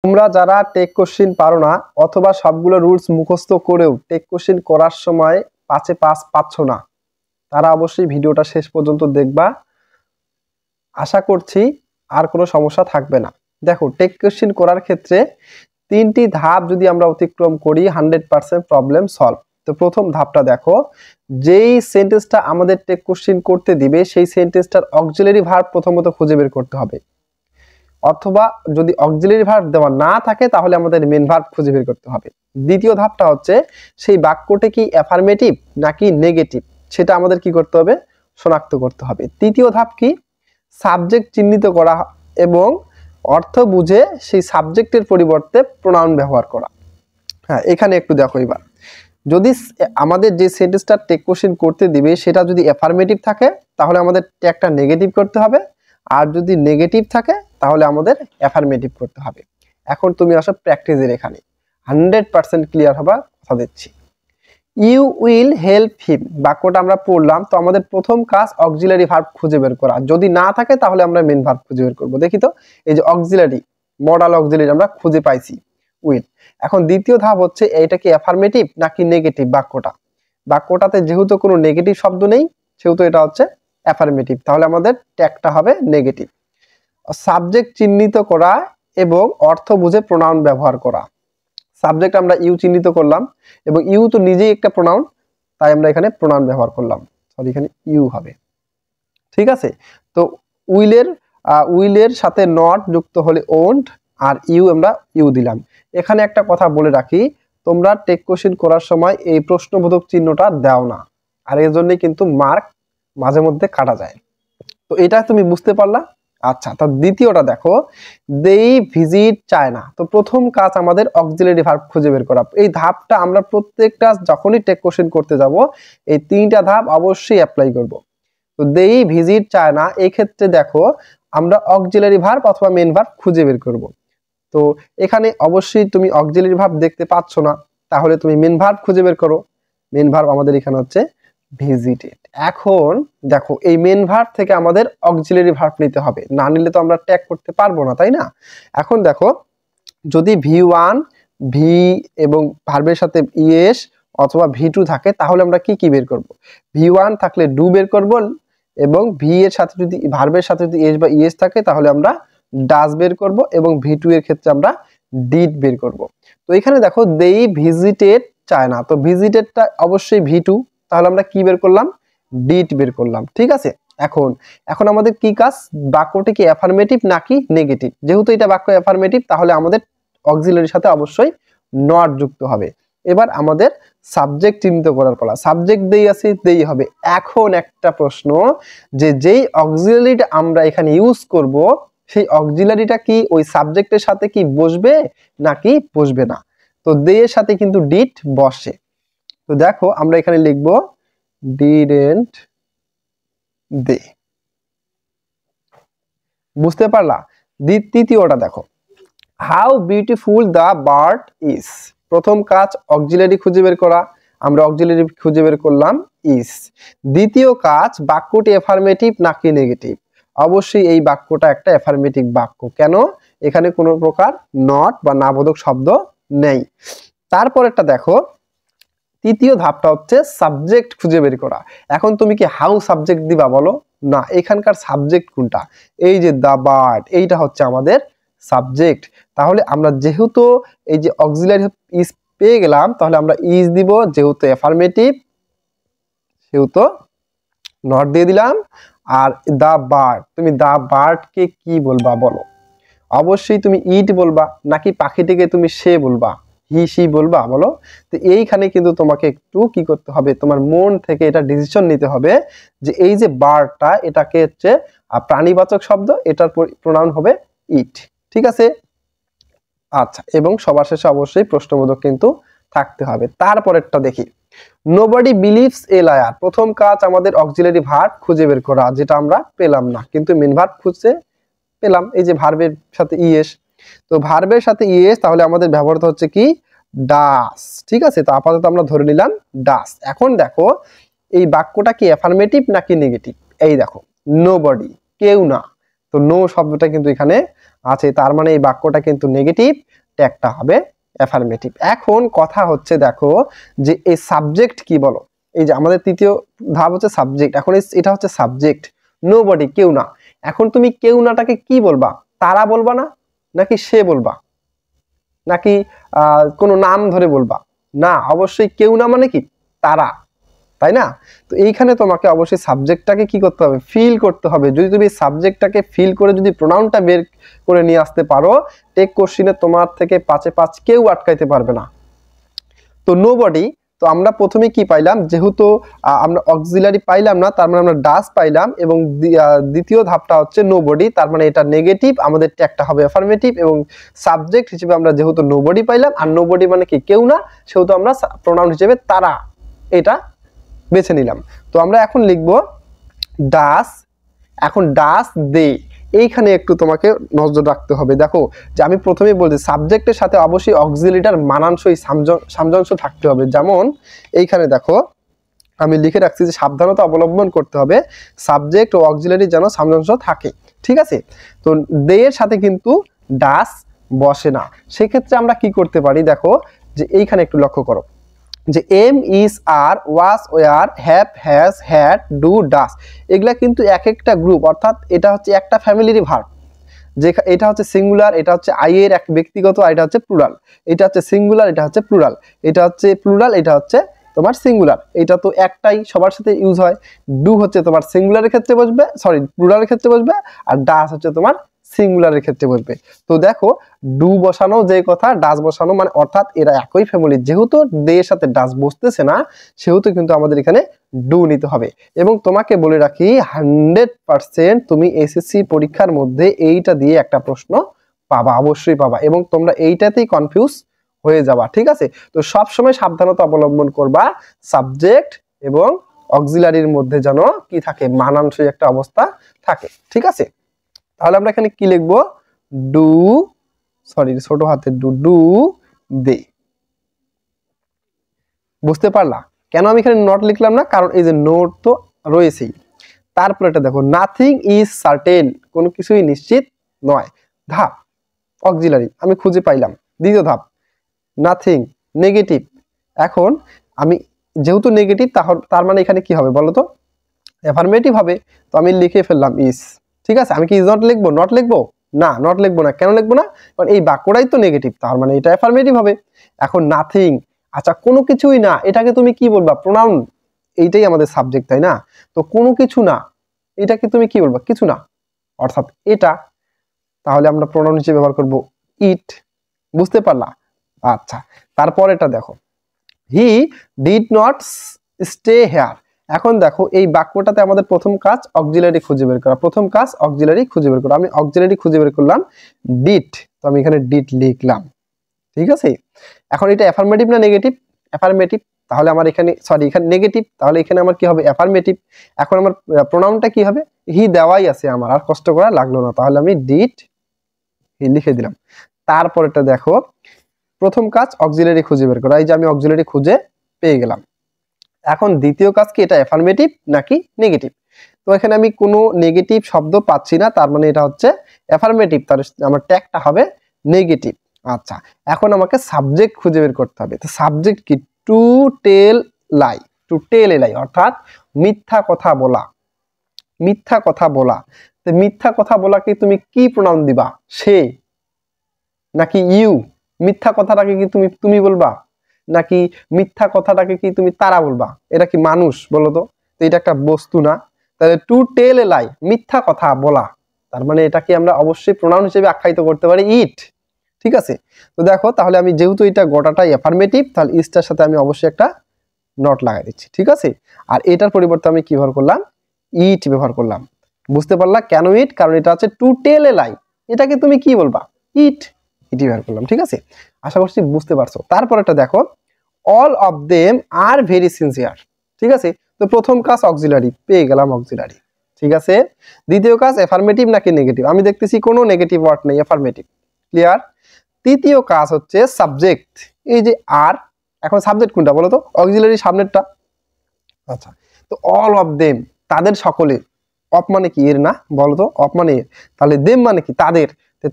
তোমরা যারা take question পারো না অথবা সবগুলো রুলস মুখস্থ করেও টেক কোশ্চেন করার সময় 5-এ 5 পাচ্ছ না, তারা অবশ্যই ভিডিওটা শেষ পর্যন্ত দেখবা। আশা করছি আর কোনো সমস্যা থাকবে না। দেখো, টেক কোশ্চেন করার ক্ষেত্রে 3টি ধাপ যদি আমরা অতিক্রম করি 100% প্রবলেম সলভ। তো প্রথম ধাপটা দেখো, যেই সেন্টেন্সটা আমাদের টেক কোশ্চেন করতে দিবে সেই সেন্টেন্সটার অক্সিলারি ভার্ব প্রথমত খুঁজে বের করতে হবে, অথবা যদি অক্সিলারি ভার্ব দেওয়া না থাকে তাহলে আমাদের মেন ভার্ব খুঁজে বের করতে হবে। দ্বিতীয় ধাপটা হচ্ছে সেই বাক্যটি কি অ্যাফার্মেটিভ নাকি নেগেটিভ সেটা আমাদের কি করতে হবে, শনাক্ত করতে হবে। তৃতীয় ধাপ কি, সাবজেক্ট চিহ্নিত করা এবং অর্থ বুঝে সেই সাবজেক্টের পরিবর্তে প্রোনাউন ব্যবহার করা। হ্যাঁ, এখানে একটু দেখো, এবার যদি আমাদের যে সেন্টেন্সটা টেক কোশ্চেন করতে দিবে সেটা যদি অ্যাফার্মেটিভ থাকে তাহলে আমাদের ট্যাগটা নেগেটিভ করতে হবে, আর যদি নেগেটিভ থাকে তাহলে আমাদের অ্যাফার্মেটিভ করতে হবে। এখন তুমি আসো প্র্যাকটিসের এখানে 100% ক্লিয়ার হবা, কথা দিচ্ছি। ইউ উইল হেল্প হিম বাক্যটা আমরা পড়লাম, তো আমাদের প্রথম কাজ অক্সিলারি ভার্ব খুঁজে বের করা। যদি না থাকে তাহলে আমরা মেন ভার্ব খুঁজে বের করব। দেখি তো, এই যে অক্সিলারি, মডাল অক্সিলারি আমরা খুঁজে পাইছি উইল। এখন দ্বিতীয় ধাপ হচ্ছে এইটা কি অ্যাফার্মেটিভ নাকি নেগেটিভ বাক্যটাতে যেহেতু কোনো নেগেটিভ শব্দ নেই সেহেতু এটা হচ্ছে অ্যাফার্মেটিভ, তাহলে আমাদের ট্যাগটা হবে নেগেটিভ। সাবজেক্ট চিহ্নিত করা এবং অর্থ বুঝে প্রোনাউন ব্যবহার করা। সাবজেক্ট আমরা ইউ চিহ্নিত করলাম এবং ইউ তো নিজেই একটা প্রোনাউন, তাই আমরা এখানে প্রোনাউন ব্যবহার করলাম, সরি এখানে ইউ হবে। ঠিক আছে, তো উইলের সাথে নট যুক্ত হলে ওন্ট, আর ইউ আমরা ইউ দিলাম। এখানে একটা কথা বলে রাখি, তোমরা টেক কোশ্চেন করার সময় এই প্রশ্নবোধক চিহ্নটা দাও না, আর এর জন্যই কিন্তু মার্ক মাঝে মধ্যে কাটা যায়। তো এটা তুমি বুঝতে পারলা। আচ্ছা, তো দ্বিতীয়টা দেখো, দেই ভিজিট চায়না। তো প্রথম কাজ আমাদের অক্সিলারি ভার্ব খুঁজে বের করা। এই ধাপটা আমরা প্রত্যেকটা যখনই টেক কোশ্চেন করতে যাব এই 3টা ধাপ অবশ্যই অ্যাপ্লাই করব। তো দেই ভিজিট চায়না, এই ক্ষেত্রে দেখো আমরা অক্সিলারি ভার্ব অথবা মেন ভার্ব খুঁজে বের করব। তো এখানে অবশ্যই তুমি অক্সিলারি ভার্ব দেখতে পাচ্ছ না, তাহলে তুমি মেন ভার্ব খুঁজে বের করো। মেন ভার্ব আমাদের এখানে হচ্ছে ভিজিটেড। এখন দেখো, এই মেন ভার্ব থেকে আমাদের অক্সিলারি ভার্ব নিতে হবে, না নিলে তো আমরা ট্যাগ করতে পারবো না, তাই না? এখন দেখো, যদি ভি1 ভি এবং ভার্বের সাথে ইএস অথবা ভি2 থাকে তাহলে আমরা কি কি বের করব? ভি1 থাকলে ডু বের করব, এবং ভি এর সাথে যদি ভার্বের সাথে যদি এস বা ইএস থাকে তাহলে আমরা ডাজ বের করব, এবং ভি2 এর ক্ষেত্রে আমরা ডিড বের করব। তো এখানে দেখো, দেই ভিজিটেড চায়না, তো ভিজিটেডটা অবশ্যই ভি2, তাহলে আমরা কি বের করলাম, ডিড বের করলাম। ঠিক আছে, এখন আমাদের কি কাজ, বাক্যটি কি অ্যাফার্মেটিভ নাকি নেগেটিভ? যেহেতু এটা বাক্য অ্যাফার্মেটিভ তাহলে আমাদের অক্সিলারির সাথে অবশ্যই নট যুক্ত হবে। এবার আমাদের সাবজেক্ট চিহ্নিত করার পালা। সাবজেক্ট দেই আছে, দেই হবে। এখন একটা প্রশ্ন, যে যেই অক্সিলারিটা আমরা এখানে ইউজ করব সেই অক্সিলারিটা কি ওই সাবজেক্টের সাথে কি বসবে নাকি বসবে না? তো দে এর সাথে কিন্তু ডিড বসে। তো দেখো, আমরা এখানে লিখব ডিডন্ট দে। বুঝতে পারলা? তৃতীয়টা দেখো, how beautiful the bird is. প্রথম কাজ অক্সিলারি খুঁজে বের করা, আমরা অক্সিলারি খুঁজে বের করলাম ইজ। দ্বিতীয় কাজ, বাক্যটি অ্যাফার্মেটিভ নাকি নেগেটিভ? অবশ্যই এই বাক্যটা একটা অ্যাফার্মেটিভ বাক্য। কেন? এখানে কোনো প্রকার নট বা নাবোধক শব্দ নেই। তারপরেরটা দেখো, তৃতীয় ধাপটা হচ্ছে সাবজেক্ট খুঁজে বের করা। এখন তুমি কি হাউ সাবজেক্ট দিবা বলো? না, এখানকার সাবজেক্ট কোনটা? এই যে দ্য বার্ড, এইটা হচ্ছে আমাদের সাবজেক্ট। তাহলে আমরা যেহেতু এই যে অক্সিলারি ইজ পেয়ে গেলাম তাহলে আমরা ইজ দিব, যেহেতু অ্যাফার্মেটিভ সেহেতু নট দিয়ে দিলাম। আর দ্য বার্ড, তুমি দ্য বার্ডকে কি বলবা বলো? অবশ্যই তুমি ইট বলবা, নাকি পাখিটিকে তুমি সে বলবা, হি সি বলবা বলো? তো এইখানে কিন্তু তোমাকে একটু কি করতে হবে, তোমার মন থেকে এটা ডিসিশন নিতে হবে যে এই যে বার্ডটা এটাকে হচ্ছে প্রাণীবাচক শব্দ, এটার প্রোনাউন হবে ইট। ঠিক আছে, আচ্ছা, এবং সবার শেষে অবশ্যই প্রশ্নবোধক কিন্তু থাকতে হবে। তারপরেরটা দেখি, নোবডি বিলিভস এ লায়ার। প্রথম কাজ আমাদের অক্সিলারি ভার্ব খুঁজে বের করা, যেটা আমরা পেলাম না, কিন্তু মেন ভার্ব খুঁজে পেলাম, এই যে ভার্বের সাথে ইএস। তো ভার্বের সাথে ইএস, তাহলে আমাদের ব্যবহৃত হচ্ছে কি ডাস। ঠিক আছে, তো আপাতত আমরা ধরে নিলাম ডাস। এখন দেখো, এই বাক্যটা কি অ্যাফার্মেটিভ নাকি নেগেটিভ? এই দেখো, নোবডি কেউ না, তো নো শব্দটা কিন্তু এখানে আছে, তার মানে এই বাক্যটা কিন্তু নেগেটিভ, ট্যাগটা হবে অ্যাফার্মেটিভ। এখন কথা হচ্ছে দেখো যে এই সাবজেক্ট কি বলো, এই যে আমাদের তৃতীয় ধাপ হচ্ছে সাবজেক্ট। এখন এটা হচ্ছে সাবজেক্ট, নোবডি, কেউ না। এখন তুমি কেউ নাটাকে কি বলবা? তারা বলবা না, নাকি সে বলবা, নাকি কোনো নাম ধরে বলবা? না, অবশ্যই কেউ না মানে কি তারা, তাই না? তো এইখানে তোমাকে অবশ্যই সাবজেক্টটাকে কি করতে হবে? ফিল করতে হবে। যদি তুমি সাবজেক্টটাকে ফিল করে যদি প্রোনাউনটা বের করে নিয়ে আসতে পারো, টেক কোশ্চেনে তোমার থেকে 5-এ 5 কেউ আটকাইতে পারবে না। তো নোবডি, তো আমরা প্রথমে কি পাইলাম? যেহেতু আমরা অক্সিলারি পাইলাম না, তার মানে আমরা ডাস পাইলাম, এবং দ্বিতীয় ধাপটা হচ্ছে নোবডি, তার মানে এটা নেগেটিভ, আমাদের ট্যাগটা হবে অ্যাফার্মেটিভ, এবং সাবজেক্ট হিসেবে আমরা যেহেতু নোবডি পাইলাম, আর নোবডি মানে কি কেউ না, সেহেতু আমরা প্রোনাউন হিসেবে তারা এটা বেছে নিলাম। তো আমরা এখন লিখব ডাস। এখন ডাস দে, এইখানে একটু তোমাকে নজর রাখতে হবে। দেখো যে আমি প্রথমেই বলছি সাবজেক্টের সাথে অবশ্যই অক্সিলারিটার মানানসই সামঞ্জস্য থাকতে হবে। যেমন এইখানে দেখো আমি লিখে রাখছি যে সাবধানতা অবলম্বন করতে হবে, সাবজেক্ট ও অক্সিলারি যেন সামঞ্জস্য থাকে, ঠিক আছে? তো দে এর সাথে কিন্তু ডাস বসে না, সেক্ষেত্রে আমরা কি করতে পারি? দেখো যে এইখানে একটু লক্ষ্য করো যে am, is, are, was, were, have, has, had, do, does, এগুলা কিন্তু এক একটা গ্রুপ, অর্থাৎ এটা হচ্ছে একটা ফ্যামিলির ভার্ব। যে এটা হচ্ছে সিঙ্গুলার, এটা হচ্ছে আই এর এক ব্যক্তিগত, আর এটা হচ্ছে প্লুরাল। এটা হচ্ছে সিঙ্গুলার, এটা হচ্ছে প্লুরাল, এটা হচ্ছে প্লুরাল, এটা হচ্ছে তোমার সিঙ্গুলার। এটা তো একটাই সবার সাথে ইউজ হয়। ডু হচ্ছে তোমার সিঙ্গুলারের ক্ষেত্রে বসবে, সরি প্লুরালের ক্ষেত্রে বসবে, আর ডাস হচ্ছে তোমার সিঙ্গুলারের ক্ষেত্রে বসবে। তো দেখো ডু বসানো যে কথা, ডাস বসানো মানে, অর্থাৎ এরা একই ফ্যামিলি, যেহেতু ডে এর সাথে ডাস বসতেছে না, সেহেতু কিন্তু আমাদের এখানে ডু নিতে হবে। এবং তোমাকে বলে রাখি 100% তুমি এসএসসি পরীক্ষার মধ্যে এইটা দিয়ে একটা প্রশ্ন পাবা, অবশ্যই পাবা, এবং তোমরা এইটাতেই কনফিউজ হয়ে যাবা, ঠিক আছে? তো সব সময় সাবধানতা অবলম্বন করবা, সাবজেক্ট এবং অক্সিলারির মধ্যে যেন কি থাকে? মানানসই একটা অবস্থা থাকে, ঠিক আছে? তাহলে আমরা এখানে কি লিখবো? ডু, সরি ছোট হাতের ডু, ডু দে। বুঝতে পারলা কেন আমি এখানে নট লিখলাম না? কারণ এই যে নোট তো রয়েছেই। তারপর এটা দেখো নাথিং ইজ সার্টেন, কোনো কিছুই নিশ্চিত নয়। ধাপ অক্সিলারি আমি খুঁজে পাইলাম। দ্বিতীয় ধাপ নাথিং, নেগেটিভ। এখন আমি যেহেতু নেগেটিভ, তার মানে এখানে কি হবে বলো তো? অ্যাফার্মেটিভ হবে। তো আমি লিখে ফেললাম ইজ, ঠিক আছে? আমি কি ইজ নট লিখবো? নট লিখবো না, নট লিখবো না। কেন লিখবো না? কারণ এই বাক্যটাই তো নেগেটিভ, তার মানে এটা অ্যাফার্মেটিভ হবে। এখন নাথিং, আচ্ছা কোনো কিছুই না, এটাকে তুমি কি বলবা? প্রোনাউন, এইটাই আমাদের সাবজেক্ট, তাই না? তো কোনো কিছু না, এটাকে তুমি কি বলবা? কিছু না, অর্থাৎ এটা। তাহলে আমরা প্রোনাউন হিসেবে ব্যবহার করব ইট। বুঝতে পারলা? আচ্ছা, তারপর এটা দেখো he did not stay here. এখন দেখো এই বাক্যটাতে আমাদের প্রথম কাজ অক্সিলারি খুঁজে বের করা, প্রথম কাজ অক্সিলারি খুঁজে বের করা। আমি অক্সিলারি খুঁজে বের করলাম ডিড, তো আমি এখানে ডিড লিখলাম, ঠিক আছে? এখন এটা অ্যাফার্মেটিভ না নেগেটিভ? অ্যাফার্মেটিভ। তাহলে আমার এখানে, সরি এখানে নেগেটিভ, তাহলে এখানে আমার কি হবে? অ্যাফার্মেটিভ। এখন আমার প্রোনাউনটা কি হবে? হি দেওয়াই আছে, আমার আর কষ্ট করা লাগলো না, তাহলে আমি ডিড হি লিখে দিলাম। তারপরেটা দেখো প্রথম কাজ অক্সিলারি খুঁজে বের করা, এই যে আমি অক্সিলারি খুঁজে পেয়ে গেলাম। এখন দ্বিতীয় কাজ কি? এটা অ্যাফার্মেটিভ নাকি নেগেটিভ? তো এখানে আমি কোনো নেগেটিভ শব্দ পাচ্ছি না, তার মানে এটা হচ্ছে অ্যাফার্মেটিভ, তার আমার ট্যাগটা হবে নেগেটিভ। আচ্ছা, এখন আমাকে সাবজেক্ট খুঁজে বের করতে হবে। তো সাবজেক্ট কি? To tell lie, to tell এ লাই, অর্থাৎ মিথ্যা কথা বলা, মিথ্যা কথা বলা। তো মিথ্যা কথা বলাকে তুমি কি প্রোনাউন দিবা? সে নাকি ইউ? মিথ্যা কথাটাকে কি তুমি বলবা, নাকি মিথ্যা কথাটাকে কি তুমি তারা বলবা? এটা কি মানুষ বলো তো? তো এটা একটা বস্তু না? তাহলে টু টেল এ লাই, মিথ্যা কথা বলা, তার মানে এটাকে আমরা অবশ্যই প্রোনাউন হিসেবে আখ্যায়িত করতে পারি ইট, ঠিক আছে? তো দেখো তাহলে আমি যেহেতু এটা গোটাটাই অ্যাফার্মেটিভ, তাহলে ইসটার সাথে আমি অবশ্যই একটা নট লাগাই দিচ্ছি, ঠিক আছে? আর এটার পরিবর্তে আমি কি ব্যবহার করলাম? ইট ব্যবহার করলাম। বুঝতে পারলা কেন ইট? কারণ এটা হচ্ছে টু টেল এ লাই, এটাকে তুমি কি বলবা? ইট, ইটি ব্যবহার করলাম, ঠিক আছে? আশা করছি বুঝতে পারছো। তারপর একটা দেখো all of them are very sincere, ঠিক আছে? তো প্রথম কাজ অক্সিলারি, পেয়ে গেলাম অক্সিলারি, ঠিক আছে? দ্বিতীয় কাজ অ্যাফার্মেটিভ নাকি নেগেটিভ? আমি দেখতেছি কোনো নেগেটিভ ওয়ার্ড নেই, অ্যাফার্মেটিভ, ক্লিয়ার? তৃতীয় কাজ হচ্ছে সাবজেক্ট, এই যে আর, এখন সাবজেক্ট কোনটা বলো তো? অক্সিলারি সামনেরটা। আচ্ছা, তো অল অফ দেম, তাদের সকলে, অফ মানে কি এর না, বলো তো? অফ মানে এর, তাহলে দেম মানে কি তাদের,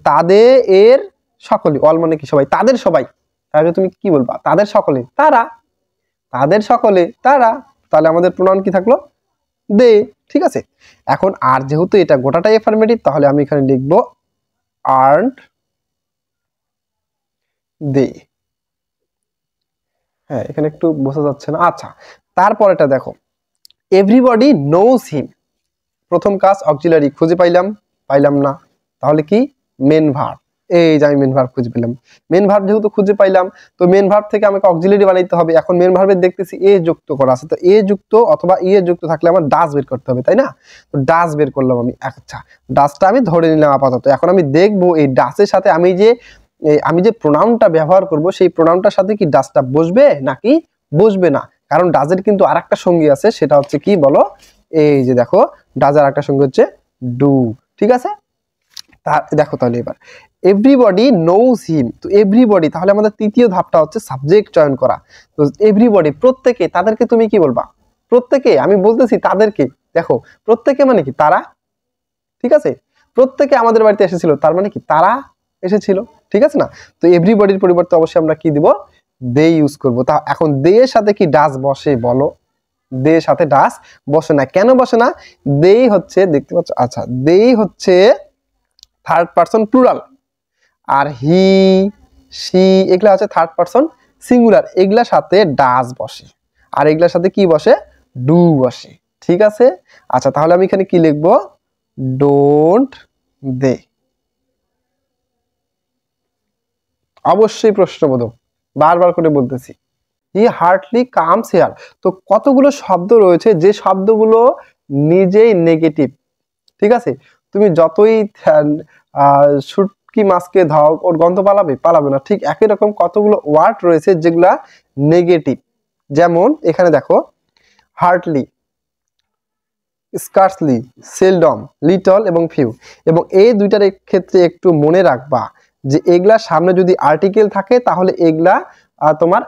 তাদের এর সকলে, অল মানে কি সবাই, তাদের সবাই, তাহলে তুমি কি বলবা? তাদের সকলে, তারা, তাদের সকলে তারা, তাহলে আমাদের প্রোনাউন কি থাকলো? দে। ঠিক আছে, এখন আর যেহেতু এটা গোটাটাই অ্যাফার্মেটিভ, তাহলে আমি এখানে লিখবো আর্নড দে। হ্যাঁ, এখানে একটু বোঝা যাচ্ছে না। আচ্ছা, তারপরেটা দেখো, এভরিবডি নোজ হিম। প্রথম কাজ অক্সিলারি খুঁজে পাইলাম না, তাহলে কি? Main verb. এই যে আমি মেন ভার্ব খুঁজে পেলাম। মেন ভার্ব যেহেতু খুঁজে পাইলাম, তো মেন ভার্ব থেকে আমাকে অক্সিলারি বানাইতে হবে। এখন মেন ভার্বের দেখতেছি এ যুক্ত করা আছে, তো এ যুক্ত অথবা ই এ যুক্ত থাকলে আমার ডাস বের করতে হবে, তাই না? তো ডাস বের করলাম আমি। আচ্ছা, ডাসটা আমি ধরে নিলাম আপাতত। এখন আমি দেখবো এই ডাসের সাথে আমি যে প্রোনাউনটা ব্যবহার করব, সেই প্রোনাউনটার সাথে কি ডাসটা বসবে নাকি বসবে না। কারণ ডাজের কিন্তু আরেকটা সঙ্গী আছে, সেটা হচ্ছে কি বলো? এই যে দেখো, ডাজের আরেকটা সঙ্গী হচ্ছে ডু। ঠিক আছে, দেখো তাহলে এবার এভরিবডি নোজ হিম। তো এভরিবডি, তাহলে আমাদের তৃতীয় ধাপটা হচ্ছে সাবজেক্ট চয়ন করা। তো এভরিবডি, প্রত্যেকে, তাদেরকে তুমি কি বলবা? প্রত্যেকে, আমি বলতেছি তাদেরকে। দেখো, প্রত্যেকে মানে কি? তারা। ঠিক আছে, প্রত্যেকে আমাদের বাড়িতে এসেছিল, তার মানে কি? তারা এসেছিল। ঠিক আছে না? তো এভরিবডির পরিবর্তে অবশ্যই আমরা কি দিব? দে ইউজ করব। তা এখন দে এর সাথে কি ডাস বসে বলো? দে এর সাথে ডাস বসে না। কেন বসে না? দেই হচ্ছে, দেখতে পাচ্ছ, আচ্ছা, দেই হচ্ছে থার্ড পারসন প্লুরাল, আর হি, সি এগুলা হচ্ছে থার্ড পারসন সিঙ্গুলার। এগুলার সাথে ডাস বসে, আর এগুলার সাথে কি বসে? ডু বসে। ঠিক আছে, আচ্ছা, তাহলে আমি এখানে কি লিখবো? Don't they. অবশ্যই প্রশ্নবোধক, বারবার করে বলতেছি। He hardly comes here. তো কতগুলো শব্দ রয়েছে যে শব্দগুলো নিজেই নেগেটিভ। ঠিক আছে, তুমি যতই শুটকি মাছকে ধাও, ওর গন্ধ পালাবে না। ঠিক একই রকম কতগুলো ওয়ার্ড রয়েছে যেগুলা নেগেটিভ। যেমন এখানে দেখো, হার্ডলি, স্কার্সলি, সেলডম, লিটল এবং ফিউ। এবং এই দুইটার ক্ষেত্রে একটু মনে রাখবা যে এগুলার সামনে যদি আর্টিকেল থাকে তাহলে এগুলা তোমার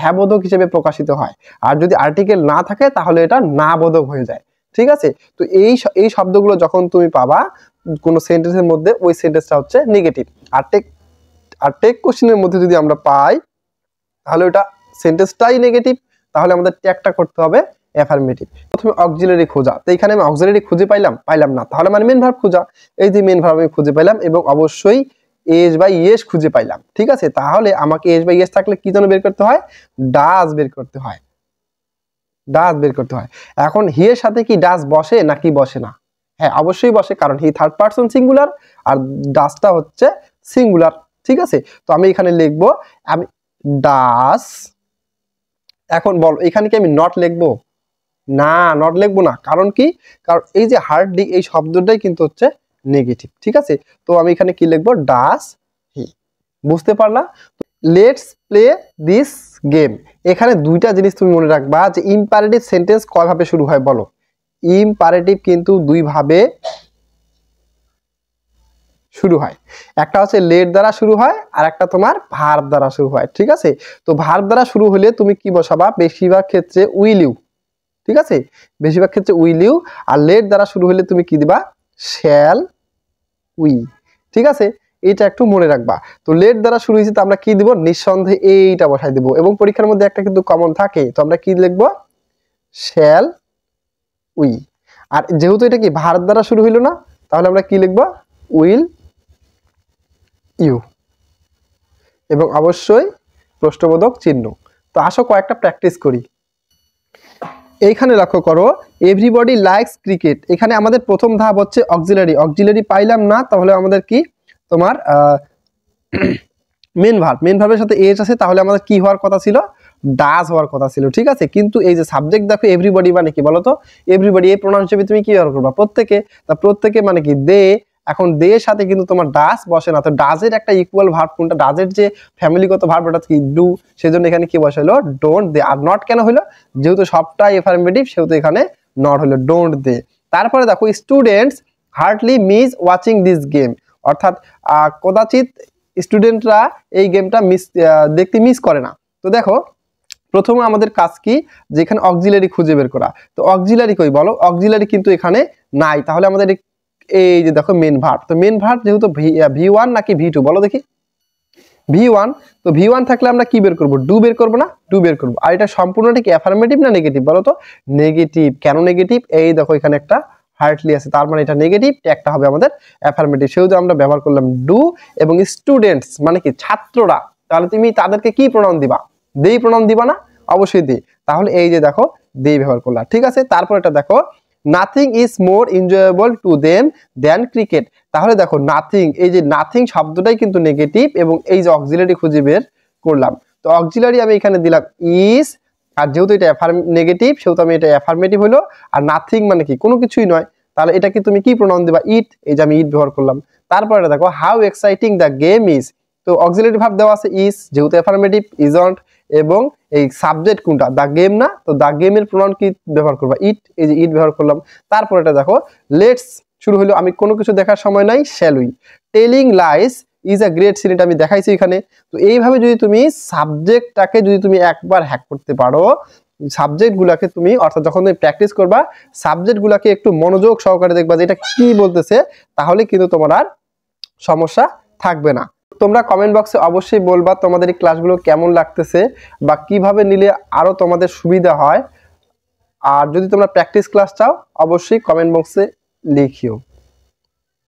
হ্যাবোধক হিসেবে প্রকাশিত হয়, আর যদি আর্টিকেল না থাকে তাহলে এটা না বোধক হয়ে যায়। ঠিক আছে, তো এই শব্দগুলো যখন তুমি পাবা কোনো সেন্টেন্সের মধ্যে, ওই সেন্টেন্সটা হচ্ছে নেগেটিভ। আর টেক কোশ্চেনের মধ্যে যদি আমরা পাই তাহলে ওটা সেন্টেন্সটাই নেগেটিভ, তাহলে আমাদের ট্যাগটা করতে হবে অ্যাফার্মেটিভ। প্রথমে অক্সিলারি খোঁজা, তো এখানে আমি অক্সিলারি খুঁজে পাইলাম না, তাহলে মানে মেন ভার্ব খোঁজা। এই যে মেন ভার্ব আমি খুঁজে পাইলাম, এবং অবশ্যই এস বাই ইয়েস খুঁজে পাইলাম। ঠিক আছে, তাহলে আমাকে এস বাই ইয়েস থাকলে কি যেন বের করতে হয়? ডাস বের করতে হয়, ডাস বের করতে হয়। এখন হি এর সাথে কি ডাস বসে নাকি বসে না? হ্যাঁ, অবশ্যই বসে, কারণ হি থার্ড পারসন সিঙ্গুলার আর ডাসটা হচ্ছে সিঙ্গুলার। ঠিক আছে, তো আমি এখানে লিখবো আমি ডাস। এখন বল, এখানে কি আমি নট লিখবো? না, নট লিখবো না। কারণ কি? কারণ এই যে হার্ডলি, এই শব্দটাই কিন্তু হচ্ছে নেগেটিভ। ঠিক আছে, তো আমি এখানে কি লিখবো? ডাস হি। বুঝতে পারলা? Let's play this game. এখানে দুইটা জিনিস তুমি মনে রাখবা যে ইম্পারেটিভ সেন্টেন্স কয়ভাবে শুরু হয় বলো? ইম্পারেটিভ কিন্তু দুই ভাবে শুরু হয়। একটা হচ্ছে লেট দ্বারা শুরু হয়, আর একটা তোমার ভার্ব দ্বারা শুরু হয়। ঠিক আছে, তো ভার্ব দ্বারা শুরু হলে তুমি কি বসাবা? বেশিরভাগ ক্ষেত্রে উইল ইউ। ঠিক আছে, বেশিরভাগ ক্ষেত্রে উইল ইউ। আর লেট দ্বারা শুরু হলে তুমি কি দিবা? Shall we. ঠিক আছে, এইটা একটু মনে রাখবা। তো লেট দ্বারা শুরু হয়েছে, তো আমরা কি দিব? নিঃসন্দেহে এইটা বসাই দিব। এবং পরীক্ষার মধ্যে একটা কিন্তু কমন থাকে, তো আমরা কি লিখবো? Shall we. আর যেহেতু এটা কি ভার্ব দ্বারা শুরু হইলো না, তাহলে আমরা কি লিখবো? Will you. এবং অবশ্যই প্রশ্নবোধক চিহ্ন। তো আসো কয়েকটা প্র্যাকটিস করি। এইখানে লক্ষ্য করো, এভরিবডি লাইকস ক্রিকেট। এখানে আমাদের প্রথম ধাপ হচ্ছে অক্সিলারি। অক্সিলারি পাইলাম না, তাহলে আমাদের কি? তোমার মেন ভার্বের সাথে এস আছে, তাহলে আমাদের কি হওয়ার কথা ছিল? ডাজ হওয়ার কথা ছিল। ঠিক আছে, কিন্তু এই যে সাবজেক্ট দেখো, এভরিবডি মানে কি বলতো? এভরিবডি এই প্রোনাউন হিসেবে তুমি কি ব্যবহার করবা? প্রত্যেকে। তা প্রত্যেকে মানে কি? দে। এখন দে এর সাথে কিন্তু তোমার ডাস বসে না, তো ডাজের একটা ইকুয়াল ভার্ব কোনটা? ডাজের যে ফ্যামিলিগত ভার্ব ওটা কি? ডু। সেজন্য এখানে কি বসাইলো? Don't they. আর নট কেন হলো? যেহেতু সবটাই এফার্মেটিভ, সেহেতু এখানে নট হলো, ডোন্ট দে। তারপরে দেখো, students hardly miss watching this game. অর্থাৎ কদাচিৎ স্টুডেন্টরা এই গেমটা দেখতে মিস করে না। তো দেখো, প্রথমে আমাদের কাজ কি, যেখানে অক্সিলারি খুঁজে বের করা। তো অক্সিলারি কই বলো, অক্সিলারি কিন্তু এখানে নাই, তাহলে আমাদের এই যে দেখো মেন ভার্ব। তো মেন ভার্ব যেহেতু V1 নাকি V2 বলো দেখি, V1। তো V1 থাকলে আমরা কি বের করব, ডু বের করব না, ডু বের করব। আর এটা সম্পূর্ণটা কি অ্যাফার্মেটিভ না নেগেটিভ বলো তো, নেগেটিভ। কেন নেগেটিভ, এই দেখো এখানে একটা হার্টলি আছে, তার মানে এটা নেগেটিভ, একটা হবে আমাদের অ্যাফার্মেটিভ। সেহেতু আমরা ব্যবহার করলাম ডু। এবং স্টুডেন্টস মানে কি ছাত্ররা, তাহলে তুমি তাদেরকে কি প্রোনাউন দিবা, দেই প্রোনাউন দিবা না, অবশ্যই দে। তাহলে এই যে দেখো দে ব্যবহার করলাম, ঠিক আছে। তারপর এটা দেখো nothing is more enjoyable to them than cricket. তাহলে দেখো নাথিং, এই যে নাথিং শব্দটাই কিন্তু নেগেটিভ, এবং এই যে অক্সিলারি খুঁজে বের করলাম। তো অক্সিলারি আমি এখানে দিলাম ইজ, আর যেহেতু এটা নেগেটিভ সেহেতু আমি এটা অ্যাফার্মেটিভ হলো। আর নাথিং মানে কি কোনো কিছুই নয়, তাহলে এটাকে তুমি কি প্রোনাউন দিবা, ইট। এই যে আমি ইট ব্যবহার করলাম। তারপর এটা দেখো how exciting the game is. তো অক্সিলারি ভার্ব দেওয়া আছে ইজ, যেহেতু অ্যাফার্মেটিভ ইজন্ট, এবং এই সাবজেক্ট কোনটা, দ্য গেম না, তো দ্য গেমের প্রোনাউন কি ব্যবহার করবা, ইট। এই যে ইট ব্যবহার করলাম। তারপর এটা দেখো লেটস শুরু হলো, আমি কোনো কিছু দেখার সময় নাই, shall we. Telling lines is a great sin, এটা আমি দেখাইছি এখানে। তো এইভাবে যদি তুমি সাবজেক্টটাকে যদি তুমি একবার হ্যাক করতে পারো, সাবজেক্ট গুলাকে তুমি, অর্থাৎ যখন তুমি প্র্যাকটিস করবা সাবজেক্ট গুলাকে একটু মনোযোগ সহকারে দেখবা যে এটা কি বলতেছে, তাহলে কিন্তু তোমার আর সমস্যা থাকবে না। তোমরা কমেন্ট বক্সে অবশ্যই বলবা তোমাদের এই ক্লাসগুলো কেমন লাগতেছে, বা কিভাবে নিলে আরো তোমাদের সুবিধা হয়। আর যদি তোমরা প্র্যাকটিস ক্লাস চাও অবশ্যই কমেন্ট বক্সে লিখিও।